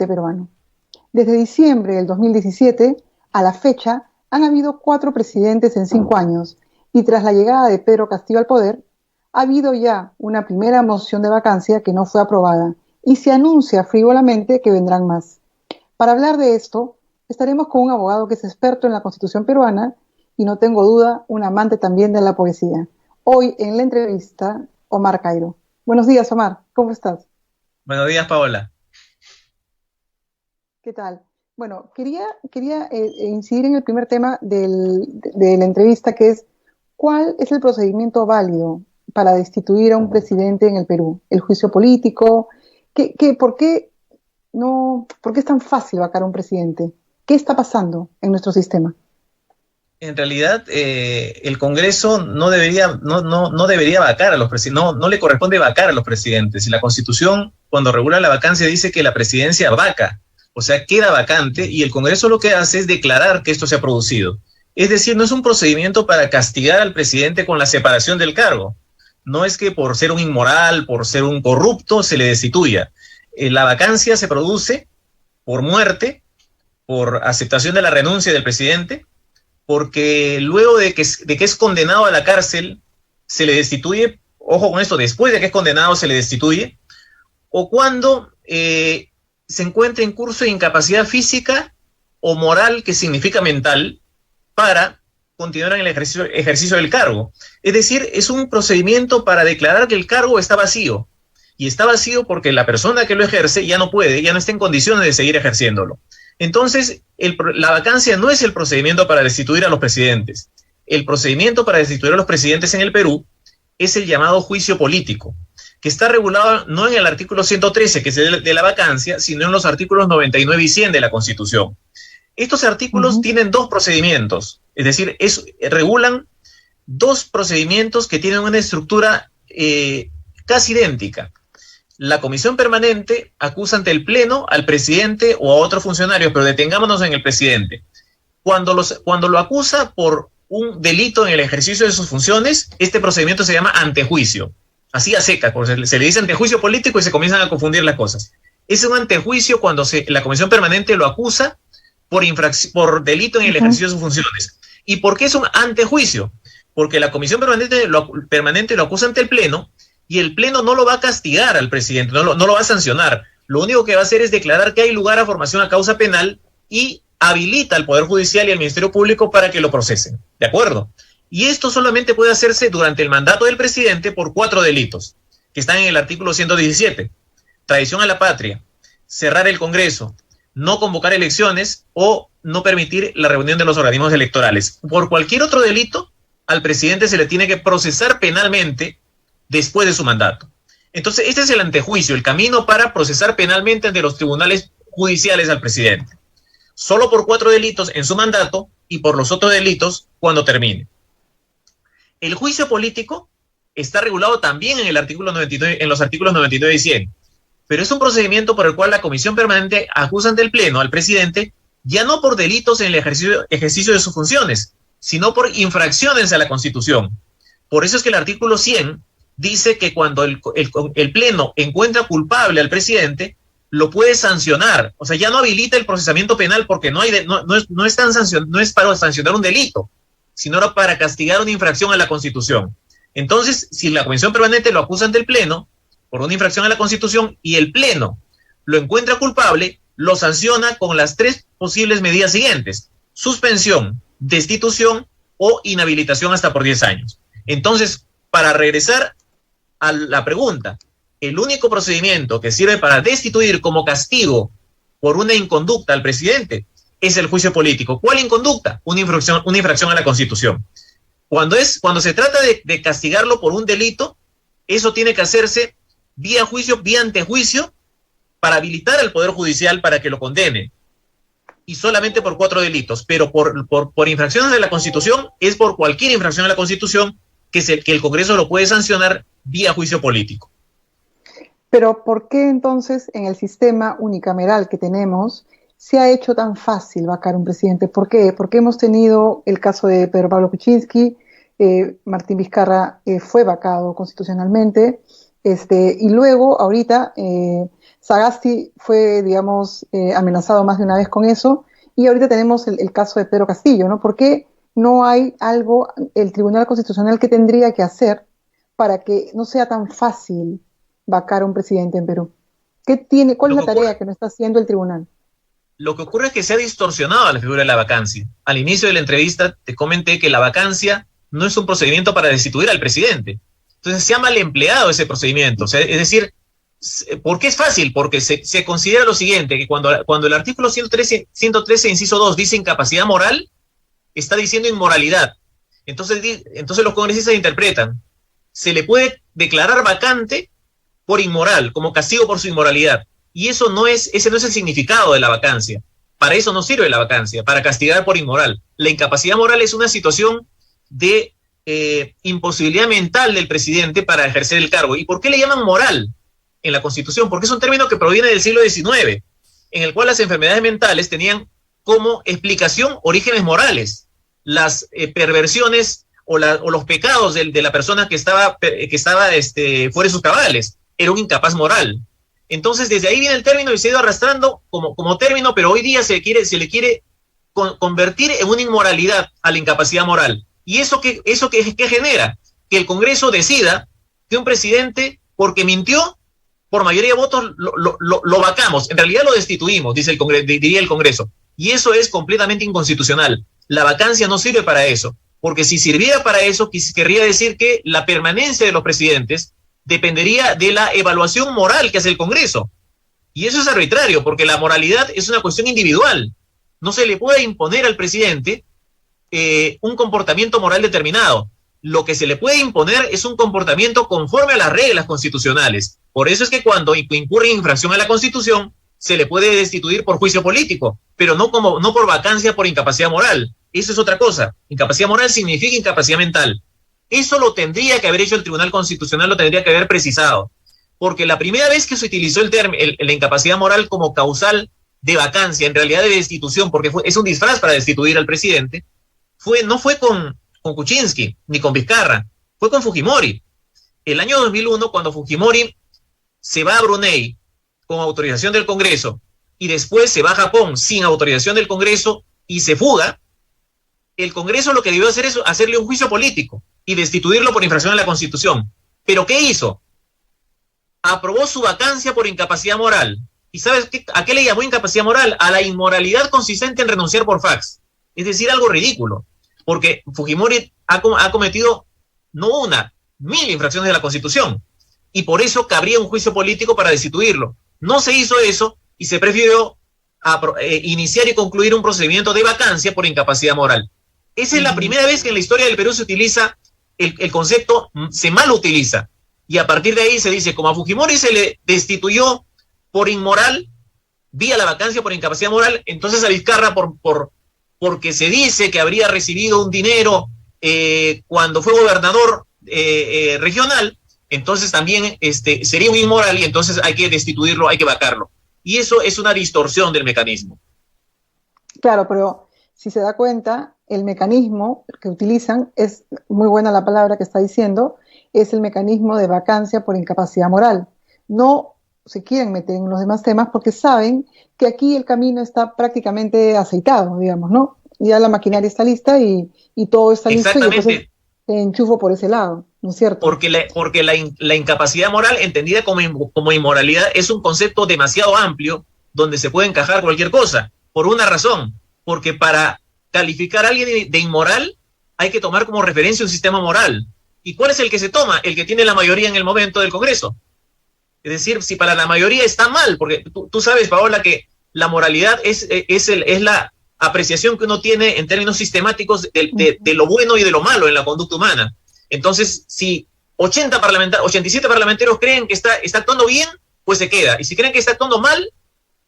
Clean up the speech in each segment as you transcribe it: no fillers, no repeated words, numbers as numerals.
debate peruano. Desde diciembre del 2017 a la fecha han habido 4 presidentes en 5 años y tras la llegada de Pedro Castillo al poder ha habido ya una primera moción de vacancia que no fue aprobada y se anuncia frívolamente que vendrán más. Para hablar de esto estaremos con un abogado que es experto en la Constitución peruana y no tengo duda, un amante también de la poesía. Hoy en la entrevista, Omar Cairo. Buenos días, Omar, ¿cómo estás? Buenos días, Paola. ¿Qué tal? Bueno, quería incidir en el primer tema de la entrevista, que es ¿cuál es el procedimiento válido para destituir a un presidente en el Perú? ¿El juicio político? ¿Por qué por qué es tan fácil vacar a un presidente? ¿Qué está pasando en nuestro sistema? En realidad, el Congreso no debería vacar a los presidentes, no le corresponde vacar a los presidentes. Y la Constitución, cuando regula la vacancia, dice que la presidencia vaca, o sea, queda vacante, y el Congreso lo que hace es declarar que esto se ha producido. Es decir, no es un procedimiento para castigar al presidente con la separación del cargo. No es que por ser un inmoral, por ser un corrupto, se le destituya. La vacancia se produce por muerte, por aceptación de la renuncia del presidente, porque luego de que es condenado a la cárcel, se le destituye, ojo con esto, después de que es condenado se le destituye, o cuando se encuentra en curso de incapacidad física o moral, que significa mental, para continuar en el ejercicio del cargo. Es decir, es un procedimiento para declarar que el cargo está vacío, y está vacío porque la persona que lo ejerce ya no puede, ya no está en condiciones de seguir ejerciéndolo. Entonces, la vacancia no es el procedimiento para destituir a los presidentes. El procedimiento para destituir a los presidentes en el Perú es el llamado juicio político, que está regulado no en el artículo 113, que es de la vacancia, sino en los artículos 99 y 100 de la Constitución. Estos artículos tienen 2 procedimientos, es decir, regulan 2 procedimientos que tienen una estructura casi idéntica. La comisión permanente acusa ante el pleno al presidente o a otros funcionarios, pero detengámonos en el presidente. Cuando lo acusa por un delito en el ejercicio de sus funciones, este procedimiento se llama antejuicio. Así a secas, porque se le dice antejuicio político y se comienzan a confundir las cosas. Es un antejuicio cuando la comisión permanente lo acusa por delito en el ejercicio de sus funciones. ¿Y por qué es un antejuicio? Porque la comisión permanente lo acusa ante el pleno, y el pleno no lo va a castigar al presidente, no lo va a sancionar. Lo único que va a hacer es declarar que hay lugar a formación a causa penal y habilita al Poder Judicial y al Ministerio Público para que lo procesen. ¿De acuerdo? Y esto solamente puede hacerse durante el mandato del presidente por 4 delitos, que están en el artículo 117. Traición a la patria, cerrar el Congreso, no convocar elecciones o no permitir la reunión de los organismos electorales. Por cualquier otro delito, al presidente se le tiene que procesar penalmente después de su mandato. Entonces, este es el antejuicio, el camino para procesar penalmente ante los tribunales judiciales al presidente. Solo por 4 delitos en su mandato y por los otros delitos cuando termine. El juicio político está regulado también en el artículo 99, en los artículos 99 y 100, pero es un procedimiento por el cual la comisión permanente acusa ante el pleno al presidente ya no por delitos en el ejercicio de sus funciones, sino por infracciones a la Constitución. Por eso es que el artículo 100 dice que cuando el pleno encuentra culpable al presidente, lo puede sancionar. O sea, ya no habilita el procesamiento penal porque no es para sancionar un delito, sino para castigar una infracción a la Constitución. Entonces, si la comisión permanente lo acusa ante el pleno por una infracción a la Constitución y el pleno lo encuentra culpable, lo sanciona con las 3 posibles medidas siguientes: suspensión, destitución o inhabilitación hasta por 10 años. Entonces, para regresar a la pregunta, el único procedimiento que sirve para destituir como castigo por una inconducta al presidente es el juicio político. ¿Cuál inconducta? Una infracción a la Constitución. Cuando se trata de castigarlo por un delito, eso tiene que hacerse vía juicio, vía antejuicio, para habilitar al Poder Judicial para que lo condene. Y solamente por 4 delitos. Pero por infracciones de la Constitución, es por cualquier infracción a la Constitución que el Congreso lo puede sancionar vía juicio político. Pero ¿por qué entonces en el sistema unicameral que tenemos se ha hecho tan fácil vacar un presidente? ¿Por qué? Porque hemos tenido el caso de Pedro Pablo Kuczynski, Martín Vizcarra fue vacado constitucionalmente, y luego ahorita Sagasti fue, digamos, amenazado más de una vez con eso, y ahorita tenemos el caso de Pedro Castillo, ¿no? ¿Por qué no hay algo, el Tribunal Constitucional, que tendría que hacer para que no sea tan fácil vacar a un presidente en Perú? ¿Cuál es la tarea que no está haciendo el tribunal? Lo que ocurre es que se ha distorsionado la figura de la vacancia. Al inicio de la entrevista te comenté que la vacancia no es un procedimiento para destituir al presidente. Entonces se ha mal empleado ese procedimiento. O sea, es decir, ¿por qué es fácil? Porque se considera lo siguiente, que cuando el artículo 113, inciso 2, dice incapacidad moral, está diciendo inmoralidad. Entonces los congresistas interpretan, se le puede declarar vacante por inmoral, como castigo por su inmoralidad. Y ese no es el significado de la vacancia. Para eso no sirve la vacancia, para castigar por inmoral. La incapacidad moral es una situación de imposibilidad mental del presidente para ejercer el cargo. ¿Y por qué le llaman moral en la Constitución? Porque es un término que proviene del siglo XIX, en el cual las enfermedades mentales tenían como explicación orígenes morales. Las perversiones o los pecados de la persona que estaba fuera de sus cabales era un incapaz moral. Entonces, desde ahí viene el término y se ha ido arrastrando como término, pero hoy día se le quiere convertir en una inmoralidad a la incapacidad moral. ¿Y eso qué genera? Que el Congreso decida que un presidente, porque mintió, por mayoría de votos lo vacamos. En realidad lo destituimos, diría el Congreso. Y eso es completamente inconstitucional. La vacancia no sirve para eso, porque si sirviera para eso, querría decir que la permanencia de los presidentes dependería de la evaluación moral que hace el Congreso. Y eso es arbitrario, porque la moralidad es una cuestión individual. No se le puede imponer al presidente un comportamiento moral determinado. Lo que se le puede imponer es un comportamiento conforme a las reglas constitucionales. Por eso es que cuando incurre en infracción a la Constitución, se le puede destituir por juicio político, pero no por vacancia por incapacidad moral. Eso es otra cosa. Incapacidad moral significa incapacidad mental. Eso lo tendría que haber hecho el Tribunal Constitucional, lo tendría que haber precisado. Porque la primera vez que se utilizó la incapacidad moral como causal de vacancia, en realidad de destitución, porque es un disfraz para destituir al presidente, no fue con Kuczynski ni con Vizcarra, fue con Fujimori. El año 2001, cuando Fujimori se va a Brunei con autorización del Congreso y después se va a Japón sin autorización del Congreso y se fuga, el Congreso lo que debió hacer es hacerle un juicio político y destituirlo por infracción a la Constitución. ¿Pero qué hizo? Aprobó su vacancia por incapacidad moral. ¿Y sabes a qué le llamó incapacidad moral? A la inmoralidad consistente en renunciar por fax. Es decir, algo ridículo. Porque Fujimori ha cometido no una, 1000 infracciones de la Constitución. Y por eso cabría un juicio político para destituirlo. No se hizo eso y se prefirió iniciar y concluir un procedimiento de vacancia por incapacidad moral. Esa es la primera vez que en la historia del Perú se utiliza el concepto, se mal utiliza. Y a partir de ahí se dice, como a Fujimori se le destituyó por inmoral, vía la vacancia por incapacidad moral, entonces a Vizcarra porque se dice que habría recibido un dinero cuando fue gobernador regional, entonces también sería un inmoral y entonces hay que destituirlo, hay que vacarlo. Y eso es una distorsión del mecanismo. Claro, pero si se da cuenta, el mecanismo que utilizan, es muy buena la palabra que está diciendo, es el mecanismo de vacancia por incapacidad moral. No se quieren meter en los demás temas porque saben que aquí el camino está prácticamente aceitado, digamos, ¿no? Ya la maquinaria está lista y todo está listo y entonces te enchufo por ese lado, ¿no es cierto? Porque la incapacidad moral, entendida como inmoralidad, es un concepto demasiado amplio donde se puede encajar cualquier cosa, por una razón, porque para calificar a alguien de inmoral hay que tomar como referencia un sistema moral. ¿Y cuál es el que se toma? El que tiene la mayoría en el momento del Congreso. Es decir, si para la mayoría está mal, porque tú sabes, Paola, que la moralidad es la apreciación que uno tiene en términos sistemáticos de lo bueno y de lo malo en la conducta humana. Entonces, si 87 parlamentarios creen que está actuando bien, pues se queda. Y si creen que está actuando mal,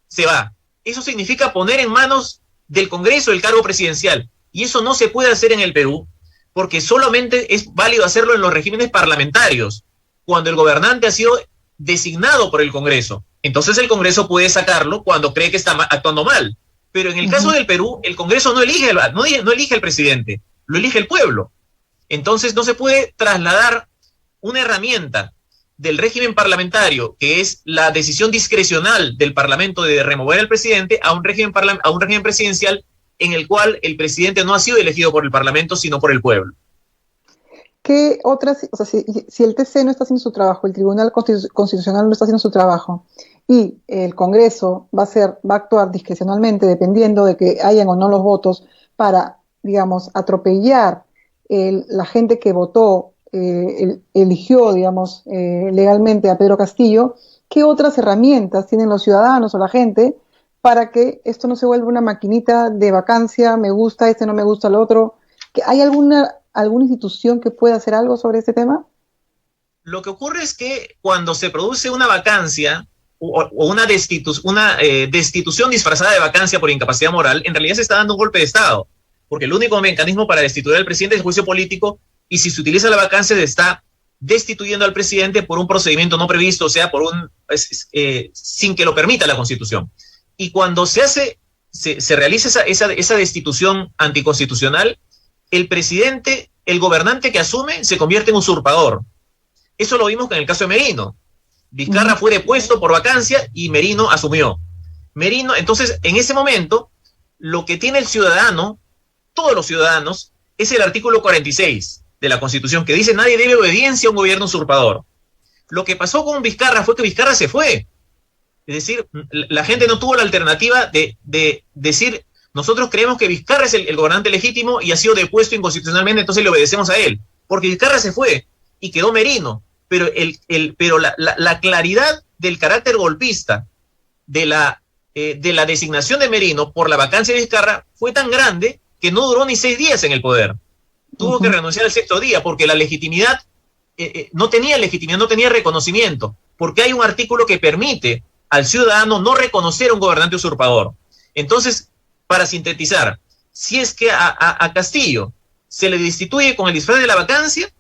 se va. Eso significa poner en manos del Congreso el cargo presidencial. Y eso no se puede hacer en el Perú, porque solamente es válido hacerlo en los regímenes parlamentarios, cuando el gobernante ha sido designado por el Congreso. Entonces el Congreso puede sacarlo cuando cree que está actuando mal. Pero en el caso del Perú, el Congreso no elige al presidente, lo elige el pueblo. Entonces no se puede trasladar una herramienta del régimen parlamentario, que es la decisión discrecional del Parlamento de remover al presidente, a un régimen presidencial en el cual el presidente no ha sido elegido por el Parlamento, sino por el pueblo. ¿Qué otras, o sea, si el TC no está haciendo su trabajo, el Tribunal Constitucional no está haciendo su trabajo, y el Congreso va a actuar discrecionalmente dependiendo de que hayan o no los votos para, digamos, atropellar la gente que votó, eligió, digamos, legalmente a Pedro Castillo, ¿qué otras herramientas tienen los ciudadanos o la gente para que esto no se vuelva una maquinita de vacancia, me gusta este, no me gusta el otro? ¿Hay alguna institución que pueda hacer algo sobre este tema? Lo que ocurre es que cuando se produce una vacancia o una destitución disfrazada de vacancia por incapacidad moral, en realidad se está dando un golpe de Estado, porque el único mecanismo para destituir al presidente es el juicio político, y si se utiliza la vacancia se está destituyendo al presidente por un procedimiento no previsto, o sea, sin que lo permita la Constitución. Y cuando se realiza esa destitución anticonstitucional, el presidente, el gobernante que asume, se convierte en usurpador. Eso lo vimos en el caso de Merino. Vizcarra fue depuesto por vacancia y Merino asumió. Entonces, en ese momento, lo que tiene el ciudadano, todos los ciudadanos, es el artículo 46 de la Constitución, que dice: nadie debe obediencia a un gobierno usurpador. Lo que pasó con Vizcarra fue que Vizcarra se fue. Es decir, la gente no tuvo la alternativa de decir: nosotros creemos que Vizcarra es el gobernante legítimo y ha sido depuesto inconstitucionalmente, entonces le obedecemos a él. Porque Vizcarra se fue y quedó Merino. Pero, la claridad del carácter golpista de la designación de Merino por la vacancia de Vizcarra fue tan grande que no duró ni 6 días en el poder. Tuvo que renunciar al 6º día porque la legitimidad no tenía legitimidad, no tenía reconocimiento, porque hay un artículo que permite al ciudadano no reconocer a un gobernante usurpador. Entonces, para sintetizar, si es que a Castillo se le destituye con el disfraz de la vacancia,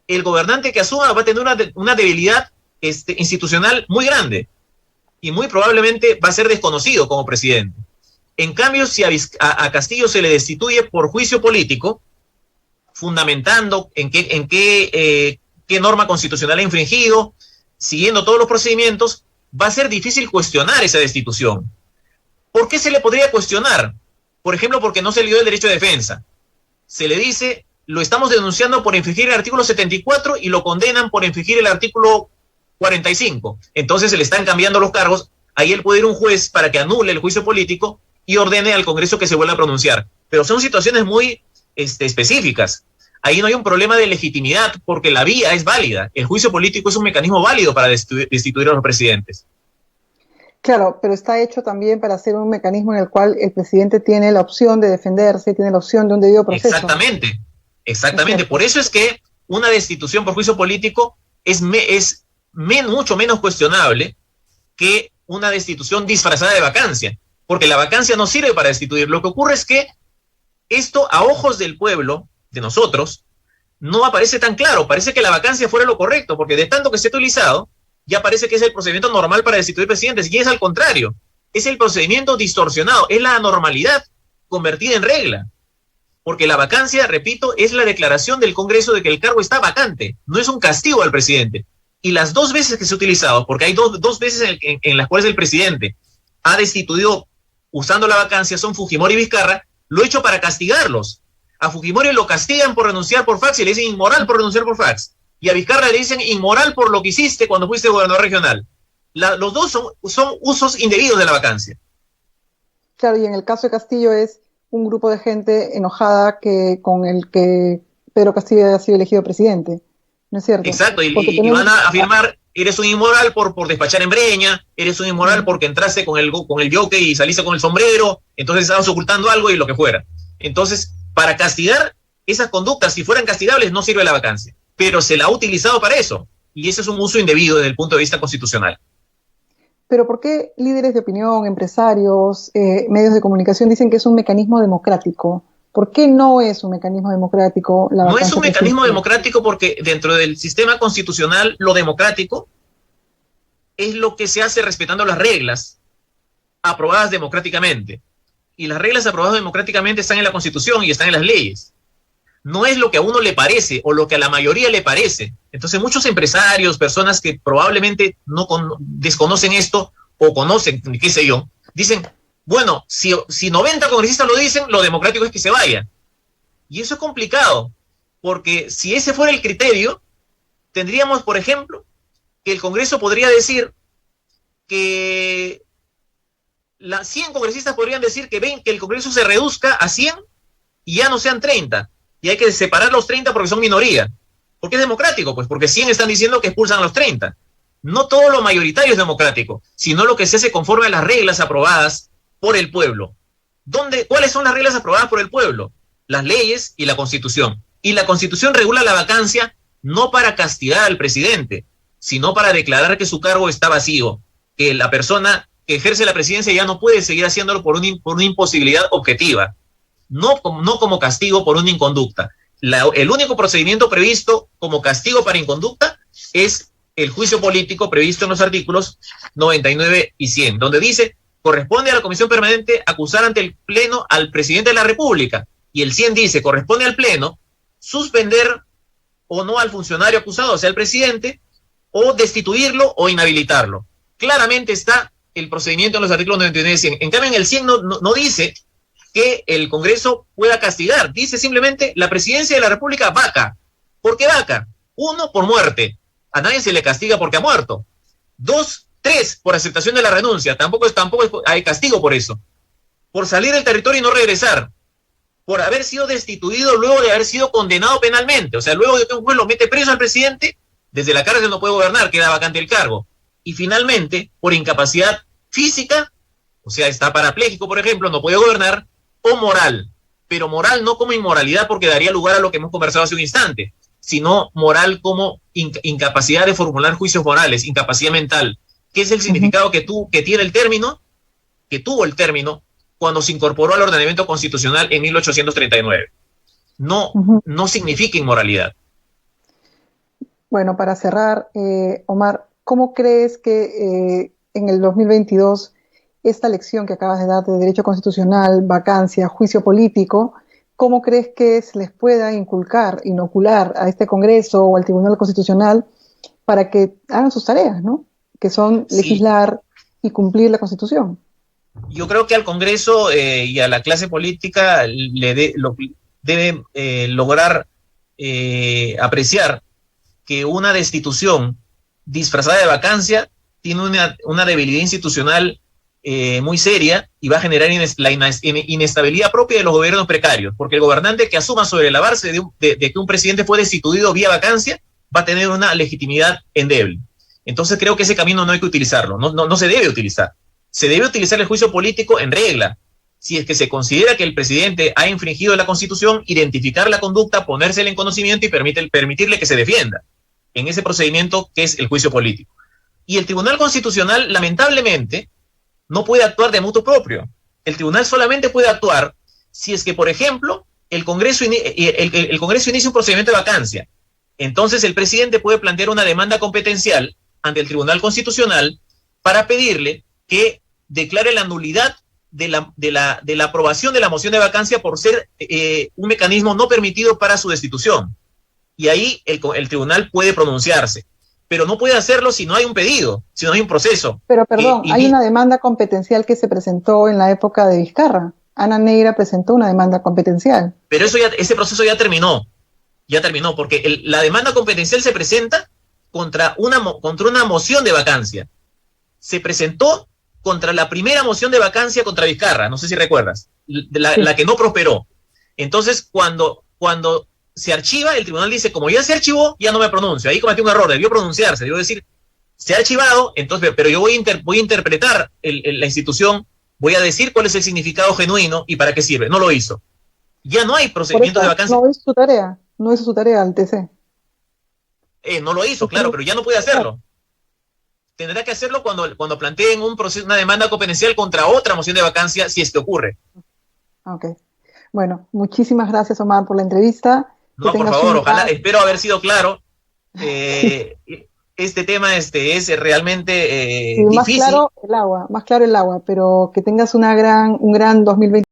el gobernante que asuma va a tener una debilidad institucional muy grande y muy probablemente va a ser desconocido como presidente. En cambio, si a Castillo se le destituye por juicio político, fundamentando en qué norma constitucional ha infringido, siguiendo todos los procedimientos, va a ser difícil cuestionar esa destitución. ¿Por qué se le podría cuestionar? Por ejemplo, porque no se le dio el derecho de defensa. Se le dice: lo estamos denunciando por infringir el artículo 74 y lo condenan por infringir el artículo 45. Entonces se le están cambiando los cargos. Ahí él puede ir un juez para que anule el juicio político y ordene al Congreso que se vuelva a pronunciar. Pero son situaciones muy específicas. Ahí no hay un problema de legitimidad porque la vía es válida. El juicio político es un mecanismo válido para destituir a los presidentes. Claro, pero está hecho también para ser un mecanismo en el cual el presidente tiene la opción de defenderse, tiene la opción de un debido proceso. Exactamente. Por eso es que una destitución por juicio político es mucho menos cuestionable que una destitución disfrazada de vacancia, porque la vacancia no sirve para destituir. Lo que ocurre es que esto, a ojos del pueblo, de nosotros, no aparece tan claro. Parece que la vacancia fuera lo correcto, porque de tanto que se ha utilizado, ya parece que es el procedimiento normal para destituir presidentes, y es al contrario. Es el procedimiento distorsionado, es la anormalidad convertida en regla. Porque la vacancia, repito, es la declaración del Congreso de que el cargo está vacante, no es un castigo al presidente. Y las 2 veces que se ha utilizado, porque hay dos veces en las cuales el presidente ha destituido usando la vacancia, son Fujimori y Vizcarra, lo he hecho para castigarlos. A Fujimori lo castigan por renunciar por fax y le dicen inmoral por renunciar por fax. Y a Vizcarra le dicen inmoral por lo que hiciste cuando fuiste gobernador regional. Los dos son usos indebidos de la vacancia. Claro, y en el caso de Castillo es un grupo de gente enojada con el que Pedro Castillo haya sido elegido presidente, ¿no es cierto? Exacto, y van a afirmar: eres un inmoral por despachar en Breña, eres un inmoral porque entraste con el jockey y saliste con el sombrero, entonces estabas ocultando algo y lo que fuera. Entonces, para castigar esas conductas, si fueran castigables, no sirve la vacancia, pero se la ha utilizado para eso, y ese es un uso indebido desde el punto de vista constitucional. Pero ¿por qué líderes de opinión, empresarios, medios de comunicación dicen que es un mecanismo democrático? ¿Por qué no es un mecanismo democrático la vacancia? No es un mecanismo democrático porque dentro del sistema constitucional lo democrático es lo que se hace respetando las reglas aprobadas democráticamente. Y las reglas aprobadas democráticamente están en la Constitución y están en las leyes. No es lo que a uno le parece o lo que a la mayoría le parece. Entonces muchos empresarios, personas que probablemente desconocen esto o conocen, qué sé yo, dicen, bueno, si 90 congresistas lo dicen, lo democrático es que se vayan. Y eso es complicado, porque si ese fuera el criterio, tendríamos, por ejemplo, que el Congreso podría decir que 100 congresistas podrían decir que el Congreso se reduzca a 100 y ya no sean 30. Y hay que separar los 30 porque son minoría. ¿Por qué es democrático? Pues porque 100 están diciendo que expulsan a los 30. No todo lo mayoritario es democrático, sino lo que se hace conforme a las reglas aprobadas por el pueblo. ¿Cuáles son las reglas aprobadas por el pueblo? Las leyes y la Constitución. Y la Constitución regula la vacancia no para castigar al presidente, sino para declarar que su cargo está vacío, que la persona que ejerce la presidencia ya no puede seguir haciéndolo por una imposibilidad objetiva, no como castigo por una inconducta. El único procedimiento previsto como castigo para inconducta es el juicio político previsto en los artículos 99 y 100, donde dice, corresponde a la Comisión Permanente acusar ante el Pleno al presidente de la República, y el 100 dice, corresponde al Pleno suspender o no al funcionario acusado, o sea, al presidente, o destituirlo o inhabilitarlo. Claramente está el procedimiento en los artículos 99 y 100. En cambio, en el 100 no dice que el Congreso pueda castigar, dice simplemente la presidencia de la República vaca. ¿Por qué vaca? 1, por muerte. A nadie se le castiga porque ha muerto. 2, 3, por aceptación de la renuncia. Tampoco hay castigo por eso. Por salir del territorio y no regresar. Por haber sido destituido luego de haber sido condenado penalmente. O sea, luego de que un juez lo mete preso al presidente, desde la cárcel no puede gobernar, queda vacante el cargo. Y finalmente, por incapacidad física, o sea, está parapléjico, por ejemplo, no puede gobernar, o moral. Pero moral no como inmoralidad, porque daría lugar a lo que hemos conversado hace un instante, sino moral como incapacidad de formular juicios morales, incapacidad mental, que es el significado que tiene el término, que tuvo el término, cuando se incorporó al ordenamiento constitucional en 1839. No significa inmoralidad. Bueno, para cerrar, Omar, ¿cómo crees que en el 2022 esta lección que acabas de dar de derecho constitucional, vacancia, juicio político, cómo crees que se les pueda inocular a este Congreso o al Tribunal Constitucional para que hagan sus tareas, ¿no? Que son legislar y cumplir la Constitución? Yo creo que al Congreso y a la clase política debe lograr apreciar que una destitución disfrazada de vacancia tiene una debilidad institucional muy seria y va a generar la inestabilidad propia de los gobiernos precarios, porque el gobernante que asuma sobre la base de que un presidente fue destituido vía vacancia va a tener una legitimidad endeble. Entonces creo que ese camino no hay que utilizarlo, no se debe utilizar. Se debe utilizar el juicio político en regla. Si es que se considera que el presidente ha infringido la Constitución, identificar la conducta, ponérsela en conocimiento y permitirle que se defienda en ese procedimiento que es el juicio político. Y el Tribunal Constitucional, lamentablemente, no puede actuar de motu propio. El tribunal solamente puede actuar si es que, por ejemplo, el Congreso inicia un procedimiento de vacancia. Entonces el presidente puede plantear una demanda competencial ante el Tribunal Constitucional para pedirle que declare la nulidad de la aprobación de la moción de vacancia por ser un mecanismo no permitido para su destitución. Y ahí el tribunal puede pronunciarse, pero no puede hacerlo si no hay un pedido, si no hay un proceso. Pero perdón, hay una demanda competencial que se presentó en la época de Vizcarra. Ana Neira presentó una demanda competencial. Pero ese proceso ya terminó, porque la demanda competencial se presenta contra una moción de vacancia. Se presentó contra la primera moción de vacancia contra Vizcarra, no sé si recuerdas, la que no prosperó. Entonces, cuando se archiva, el tribunal dice, como ya se archivó, ya no me pronuncio. Ahí cometí un error, debió pronunciarse, debió decir, se ha archivado, entonces, pero yo voy a interpretar la institución, voy a decir cuál es el significado genuino y para qué sirve. No lo hizo. Ya no hay procedimientos de vacancia. No hizo su tarea al TC. No lo hizo, claro, pero ya no puede hacerlo. Tendrá que hacerlo cuando planteen una demanda competencial contra otra moción de vacancia, si es que ocurre. Ok. Bueno, muchísimas gracias, Omar, por la entrevista. No, por favor, ojalá, espero haber sido claro. Este tema es realmente difícil. Más claro el agua, pero que tengas un gran 2020.